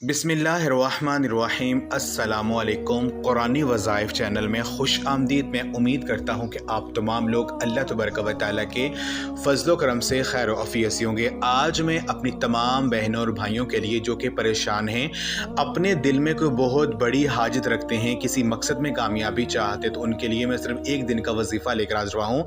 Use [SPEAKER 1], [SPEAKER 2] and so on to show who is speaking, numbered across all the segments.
[SPEAKER 1] बिस्मिल्लाहिर्रहमानिर्रहीम। अस्सलामुअलैकुम। कुरानी वज़ाइफ चैनल में खुश आमदीद। मैं उम्मीद करता हूँ कि आप तमाम लोग अल्लाह तबारक व तआला के फ़ज़्ल करम से खैर आफ़ियत से होंगे। आज मैं अपनी तमाम बहनों और भाइयों के लिए जो कि परेशान हैं, अपने दिल में कोई बहुत बड़ी हाजत रखते हैं, किसी मकसद में कामयाबी चाहते, तो उनके लिए मैं सिर्फ एक दिन का वजीफ़ा लेकर आज रहा हूँ।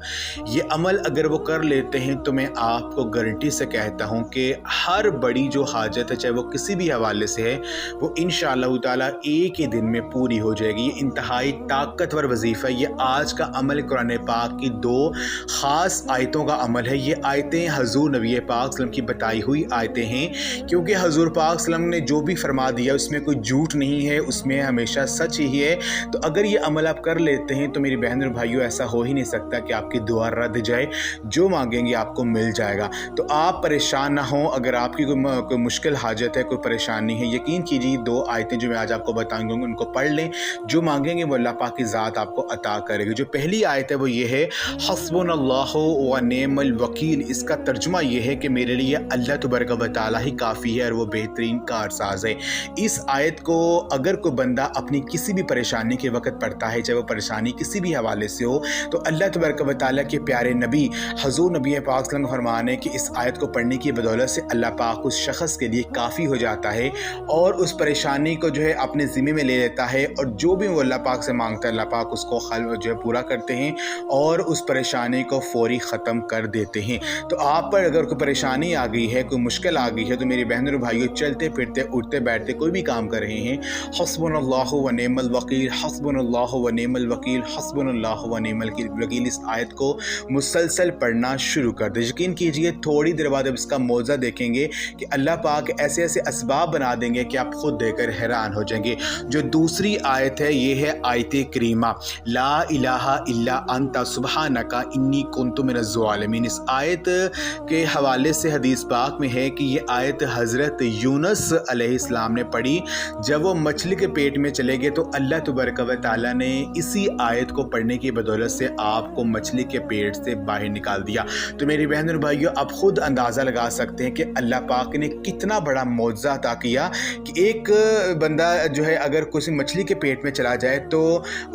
[SPEAKER 1] ये अमल अगर वो कर लेते हैं तो मैं आपको गारंटी से कहता हूँ कि हर बड़ी जो हाजत है, चाहे वो किसी भी हवाले से है, वो इंशाअल्लाह ताला एक ही दिन में पूरी हो जाएगी। ये इंतहाई ताकतवर वजीफ़ा है। ये आज का अमल कुरान पाक की दो ख़ास आयतों का अमल है। ये आयतें हज़ूर नबी पाक सल्लम की बताई हुई आयतें हैं, क्योंकि हज़ूर पाक सल्लम ने जो भी फरमा दिया उसमें कोई झूठ नहीं है, उसमें हमेशा सच ही है। तो अगर ये अमल आप कर लेते हैं तो मेरी बहन और भाइयों, ऐसा हो ही नहीं सकता कि आपकी दुआ रद्द जाए। जो मांगेंगे आपको मिल जाएगा। तो आप परेशान ना हों। अगर आपकी कोई मुश्किल हाजत है, कोई परेशानी है, यकीन कीजिए दो आयतें जो मैं आज आपको बताऊंगा उनको पढ़ लें। जो मांगेंगे वो अल्लाह पाक की ज़ात आपको अता करेगी। जो पहली आयत है वो ये है, हस्बुनल्लाहु व निअमल वकील। इसका तर्जुमा ये है कि मेरे लिए अल्लाह तबारक व तआला ही काफ़ी है और वो बेहतरीन कारसाज है। इस आयत को अगर कोई बंदा अपनी किसी भी परेशानी के वक्त पढ़ता है, चाहे वो परेशानी किसी भी हवाले से हो, तो अल्लाह तबारक व तआला के प्यारे नबी हज़ूर नबी पाक सल्लल्लाहु अलैहि वसल्लम का फरमान है कि इस आयत को पढ़ने की बदौलत से अल्लाह पाक उस शख्स के लिए काफ़ी हो जाता है और उस परेशानी को जो है अपने ज़िम्मे में ले लेता है, और जो भी वो अल्लाह पाक से मांगता है अल्लाह पाक उसको हल जो है पूरा करते हैं और उस परेशानी को फौरी ख़त्म कर देते हैं। तो आप पर अगर कोई परेशानी आ गई है, कोई मुश्किल आ गई है, तो मेरी बहनों और भाइयों, चलते फिरते उठते बैठते कोई भी काम कर रहे हैं, हस्बुनल्लाहु व निअमल वकील, हस्बुनल्लाहु व निअमल वकील, हस्बुनल्लाहु व निअमल वकील, इस आयत को मुसलसल पढ़ना शुरू कर दे। यकीन कीजिए थोड़ी देर बाद अब इसका मौज़ा देखेंगे कि अल्लाह पाक ऐसे ऐसे असबाब बना देंगे कि आप खुद देखकर हैरान हो जाएंगे। जो दूसरी आयत है ये है आयत करीमा, ला इलाहा इल्ला अंता सुब्हानका इन्नी कुन्तु मिनज़ ज़ालिमीन। इस आयत के हवाले से हदीस पाक में है कि ये आयत हज़रत यूनुस अलैहिस्सलाम ने पढ़ी। जब वो मछली के पेट में चले गए तो अल्लाह तबारक व तआला ने इसी आयत को पढ़ने की बदौलत से आपको मछली के पेट से बाहर निकाल दिया। तो मेरी बहन और भाइयों, आप खुद अंदाज़ा लगा सकते हैं कि अल्लाह पाक ने कितना बड़ा मौज़ा अता किया कि एक बंदा जो है अगर किसी मछली के पेट में चला जाए तो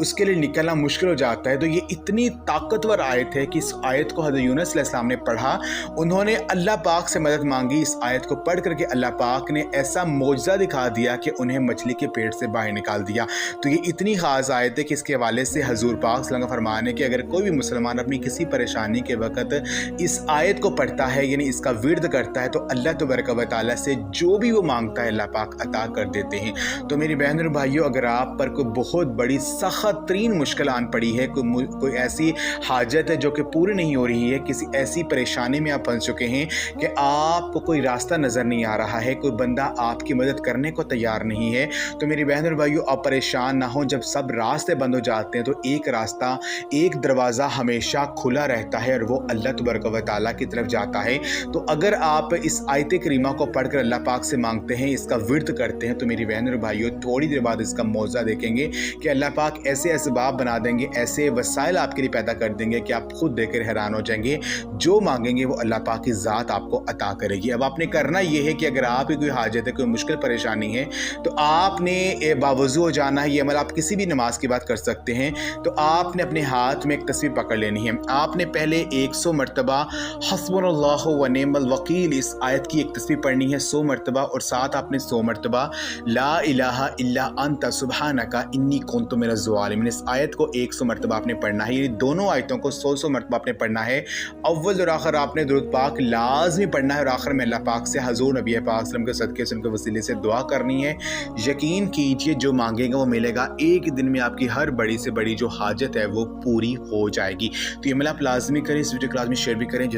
[SPEAKER 1] उसके लिए निकलना मुश्किल हो जाता है। तो ये इतनी ताकतवर आयत है कि इस आयत को हज़रत यूनुस अलैहिस्सलाम ने पढ़ा, उन्होंने अल्लाह पाक से मदद मांगी। इस आयत को पढ़ करके अल्लाह पाक ने ऐसा मौज़ा दिखा दिया कि उन्हें मछली के पेट से बाहर निकाल दिया। तो ये इतनी ख़ास आयत है कि इसके हवाले से हज़ूर पाक सल्लल्लाहु अलैहि वसल्लम का फरमान है कि अगर कोई भी मुसलमान अपनी किसी परेशानी के वक्त इस आयत को पढ़ता है, यानी इसका विर्द करता है, तो अल्लाह तबारक व तआला से जो भी वो मांगता है अल्लाह पाक अता कर देते हैं। तो मेरी बहन और भाइयों, अगर आप पर कोई बहुत बड़ी सख्त तरीन मुश्किल आन पड़ी है, कोई ऐसी हाजत है जो कि पूरी नहीं हो रही है, किसी ऐसी परेशानी में आप फंस चुके हैं कि आपको कोई रास्ता नज़र नहीं आ रहा है, कोई बंदा आपकी मदद करने को तैयार नहीं है, तो मेरी बहन और भाइयों आप परेशान ना हो। जब सब रास्ते बंद हो जाते हैं तो एक रास्ता, एक दरवाज़ा हमेशा खुला रहता है और वो अल्लाह तबारक व तआला की तरफ जाता है। तो अगर आप इस आयत करीमा को पढ़कर अल्लाह पाक से मांगते हैं, इसका विर्द करते हैं, तो मेरी बहन और भाइयों थोड़ी देर बाद इसका मौज़ा देखेंगे कि अल्लाह पाक ऐसे असबाब बना देंगे, ऐसे वसाइल आपके लिए पैदा कर देंगे कि आप खुद देखकर हैरान हो जाएंगे। जो मांगेंगे वो अल्लाह पाक की ज़ात आपको अता करेगी। अब आपने करना ये है कि अगर आपकी कोई हाजत है, कोई मुश्किल परेशानी है, तो आपने बावज़ू हो जाना है। ये अमल आप किसी भी नमाज की बात कर सकते हैं। तो आपने अपने हाथ में एक तस्वीर पकड़ लेनी है। आपने पहले 100 मरतबा हस्बुनल्लाहु व निअमल वकील, इस आयत की एक तस्वीर पढ़नी है 100 मरतबा, और साथ आपने 100 मरतबा ला इलाहा इल्ला अंता सुब्हानका इन्नी कुन्तु मिनज़ ज़ालिमीन, इस आयत को 100 मरतबा आपने पढ़ना है। ये दोनों आयतों को 100 मरतबा आपने पढ़ना है। अव्वल और आखिर आपने दुरूद पाक लाज़मी पढ़ना है, और आखिर में अल्लाह पाक से हज़ूर नबी पाक सल्लल्लाहु अलैहि वसल्लम के सदक़े से, उनके वसीले से दुआ करनी है। यकीन कीजिए जो मांगेगा वो मिलेगा। एक दिन में आपकी हर बड़ी से बड़ी जो हाजत है वो पूरी हो जाएगी। तो ये अमल आप लाज़मी करें। इस वीडियो को लाज़मी शेयर भी करें।